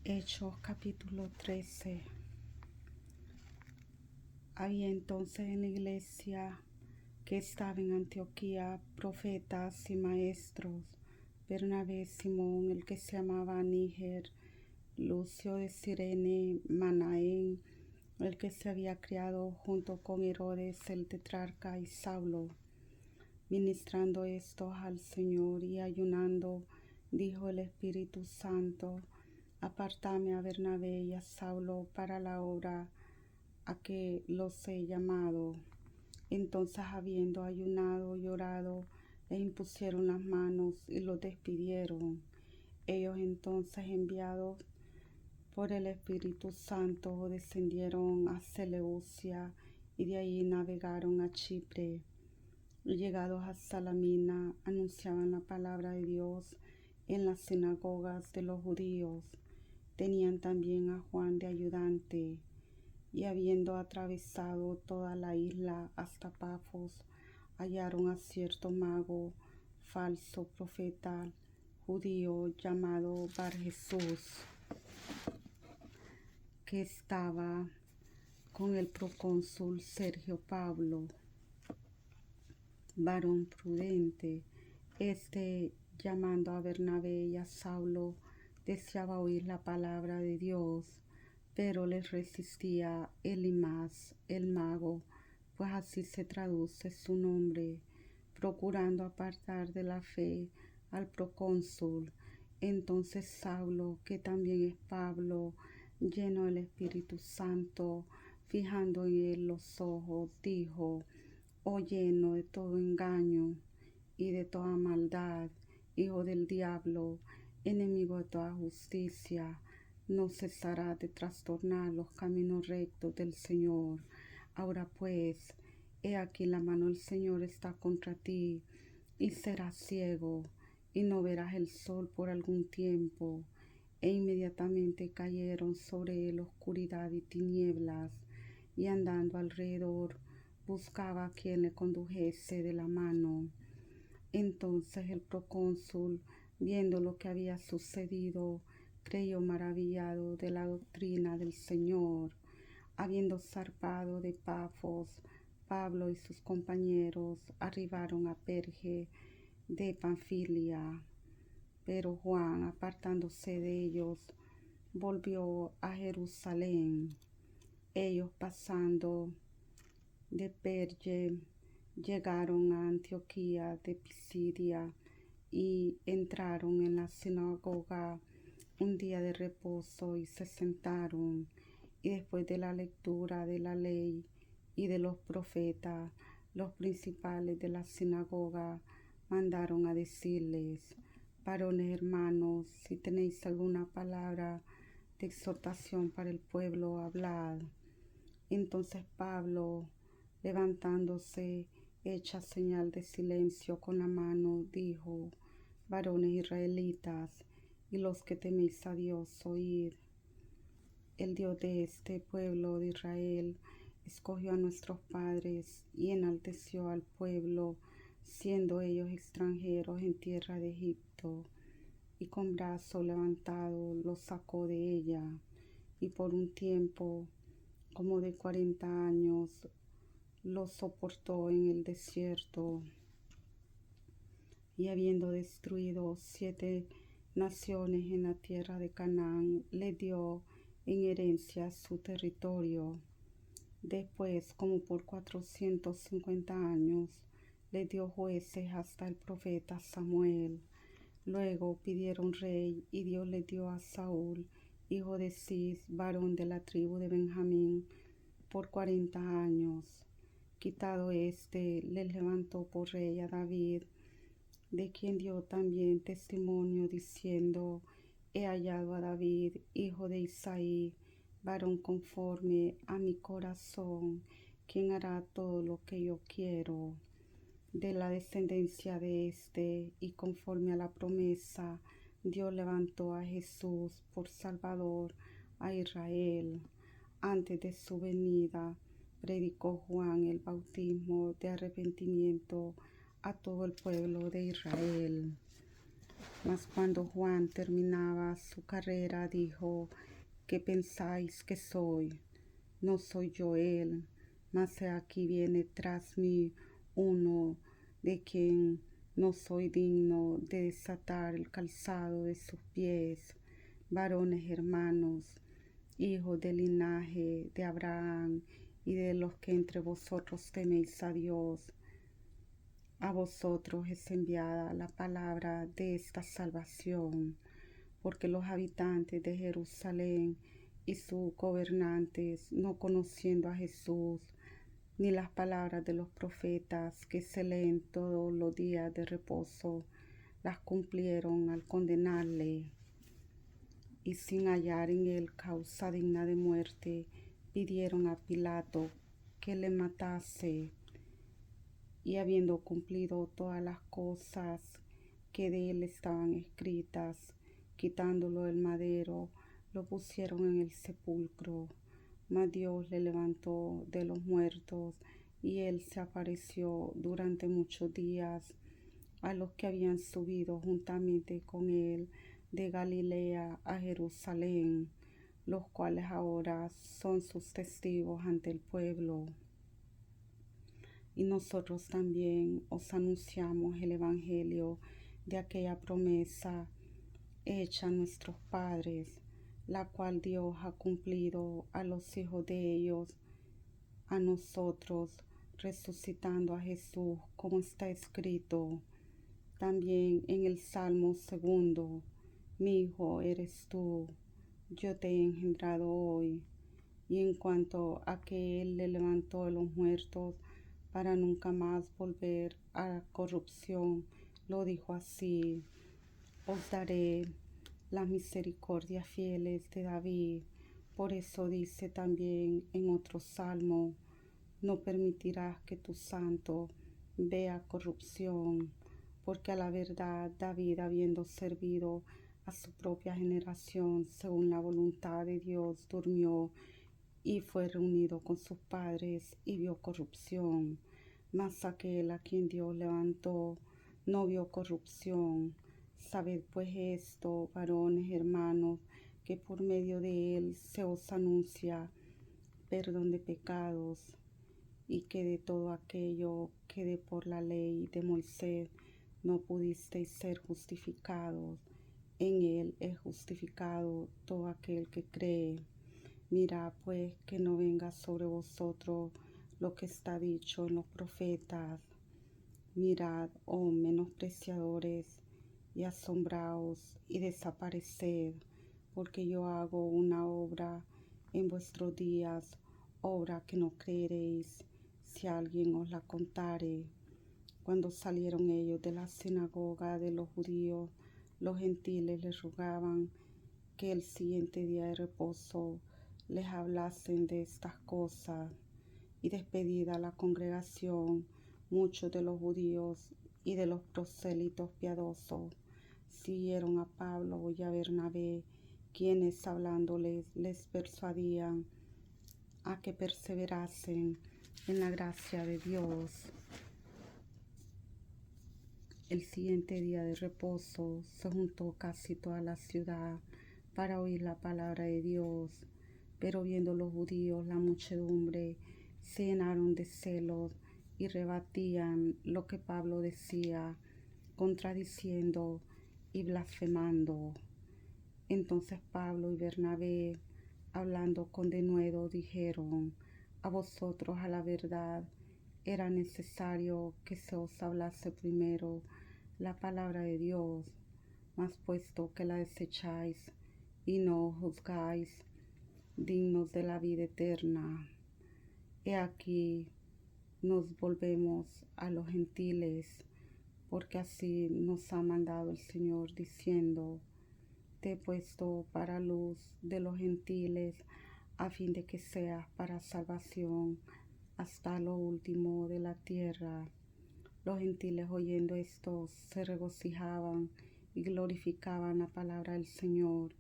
Hechos capítulo 13. Había entonces en la iglesia que estaba en Antioquía profetas y maestros: Bernabé, Simón, el que se llamaba Níger, Lucio de Cirene, Manaén, el que se había criado junto con Herodes el tetrarca, y Saulo. Ministrando estos al Señor y ayunando, dijo el Espíritu Santo: Apartadme a Bernabé y a Saulo para la obra a que los he llamado. Entonces, habiendo ayunado y orado, les impusieron las manos y los despidieron. Ellos entonces, enviados por el Espíritu Santo, descendieron a Seleucia y de allí navegaron a Chipre. Y llegados a Salamina, anunciaban la palabra de Dios en las sinagogas de los judíos. Tenían también a Juan de ayudante. Y habiendo atravesado toda la isla hasta Pafos, hallaron a cierto mago, falso profeta judío, llamado Bar-Jesús, que estaba con el procónsul Sergio Pablo, varón prudente. Llamando a Bernabé y a Saulo, deseaba oír la palabra de Dios, pero les resistía Elimas, el mago, pues así se traduce su nombre, procurando apartar de la fe al procónsul. Entonces Saulo, que también es Pablo, lleno del Espíritu Santo, fijando en él los ojos, dijo: Oh, lleno de todo engaño y de toda maldad, hijo del diablo, enemigo de toda justicia, no cesará de trastornar los caminos rectos del Señor. Ahora pues, he aquí la mano del Señor está contra ti, y serás ciego, y no verás el sol por algún tiempo. E inmediatamente cayeron sobre él oscuridad y tinieblas, y andando alrededor buscaba a quien le condujese de la mano. Entonces el procónsul, viendo lo que había sucedido, creyó maravillado de la doctrina del Señor. Habiendo zarpado de Pafos, Pablo y sus compañeros arribaron a Perge de Panfilia. Pero Juan, apartándose de ellos, volvió a Jerusalén. Ellos, pasando de Perge, llegaron a Antioquía de Pisidia y entraron en la sinagoga un día de reposo y se sentaron. Y después de la lectura de la ley y de los profetas, los principales de la sinagoga mandaron a decirles: Varones hermanos, si tenéis alguna palabra de exhortación para el pueblo, hablad. Entonces Pablo, levantándose, hecha señal de silencio con la mano, dijo: Varones israelitas, y los que teméis a Dios, oíd. El Dios de este pueblo de Israel escogió a nuestros padres y enalteció al pueblo, siendo ellos extranjeros en tierra de Egipto, y con brazo levantado los sacó de ella, y por un tiempo como de 40 años los soportó en el desierto. Y habiendo destruido 7 naciones en la tierra de Canaán, le dio en herencia su territorio. Después, como por 450 años, le dio jueces hasta el profeta Samuel. Luego pidieron rey, y Dios le dio a Saúl, hijo de Cis, varón de la tribu de Benjamín, por 40 años. Quitado les levantó por rey a David, de quien dio también testimonio, diciendo: He hallado a David, hijo de Isaí, varón conforme a mi corazón, quien hará todo lo que yo quiero. De la descendencia de y conforme a la promesa, Dios levantó a Jesús por Salvador a Israel. Antes de su venida, predicó Juan el bautismo de arrepentimiento a todo el pueblo de Israel. Mas cuando Juan terminaba su carrera, dijo: ¿Qué pensáis que soy? No soy yo él, mas he aquí viene tras mí uno de quien no soy digno de desatar el calzado de sus pies. Varones hermanos, hijos del linaje de Abraham y de los que entre vosotros teméis a Dios, a vosotros es enviada la palabra de esta salvación, porque los habitantes de Jerusalén y sus gobernantes, no conociendo a Jesús, ni las palabras de los profetas que se leen todos los días de reposo, las cumplieron al condenarle, y sin hallar en él causa digna de muerte, pidieron a Pilato que le matase. Y habiendo cumplido todas las cosas que de él estaban escritas, quitándolo del madero, lo pusieron en el sepulcro. Mas Dios le levantó de los muertos, y él se apareció durante muchos días a los que habían subido juntamente con él de Galilea a Jerusalén, los cuales ahora son sus testigos ante el pueblo. Y nosotros también os anunciamos el evangelio de aquella promesa hecha a nuestros padres, la cual Dios ha cumplido a los hijos de ellos, a nosotros, resucitando a Jesús, como está escrito también en el Salmo 2: mi hijo eres tú, yo te he engendrado hoy. Y en cuanto a que Él le levantó de los muertos para nunca más volver a la corrupción, lo dijo así: os daré las misericordias fieles de David. Por eso dice también en otro salmo: no permitirás que tu santo vea corrupción, porque a la verdad David, habiendo servido a su propia generación según la voluntad de Dios, durmió y fue reunido con sus padres y vio corrupción. Mas aquel a quien Dios levantó no vio corrupción. Sabed pues esto, varones hermanos, que por medio de él se os anuncia perdón de pecados, y que de todo aquello que de por la ley de Moisés no pudisteis ser justificados, en él es justificado todo aquel que cree. Mirad pues que no venga sobre vosotros lo que está dicho en los profetas. Mirad, oh menospreciadores, y asombraos y desapareced, porque yo hago una obra en vuestros días, obra que no creeréis, si alguien os la contare. Cuando salieron ellos de la sinagoga de los judíos, los gentiles les rogaban que el siguiente día de reposo les hablasen de estas cosas. Y despedida la congregación, muchos de los judíos y de los prosélitos piadosos siguieron a Pablo y a Bernabé, quienes hablándoles les persuadían a que perseverasen en la gracia de Dios. El siguiente día de reposo se juntó casi toda la ciudad para oír la palabra de Dios, pero viendo los judíos la muchedumbre, se llenaron de celos y rebatían lo que Pablo decía, contradiciendo y blasfemando. Entonces Pablo y Bernabé, hablando con denuedo, dijeron: a vosotros a la verdad era necesario que se os hablase primero la palabra de Dios, mas puesto que la desecháis y no juzgáis dignos de la vida eterna, he aquí nos volvemos a los gentiles, porque así nos ha mandado el Señor, diciendo: te he puesto para luz de los gentiles, a fin de que seas para salvación hasta lo último de la tierra. Los gentiles, oyendo esto, se regocijaban y glorificaban la palabra del Señor,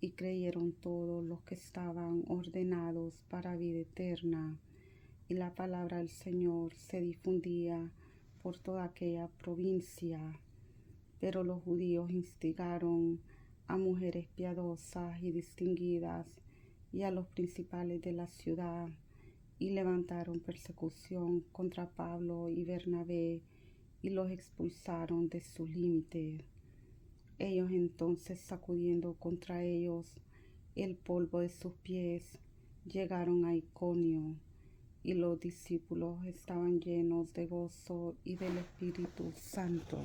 y creyeron todos los que estaban ordenados para vida eterna. Y la palabra del Señor se difundía por toda aquella provincia. Pero los judíos instigaron a mujeres piadosas y distinguidas y a los principales de la ciudad y levantaron persecución contra Pablo y Bernabé y los expulsaron de sus límites. Ellos entonces, sacudiendo contra ellos el polvo de sus pies, llegaron a Iconio, y los discípulos estaban llenos de gozo y del Espíritu Santo.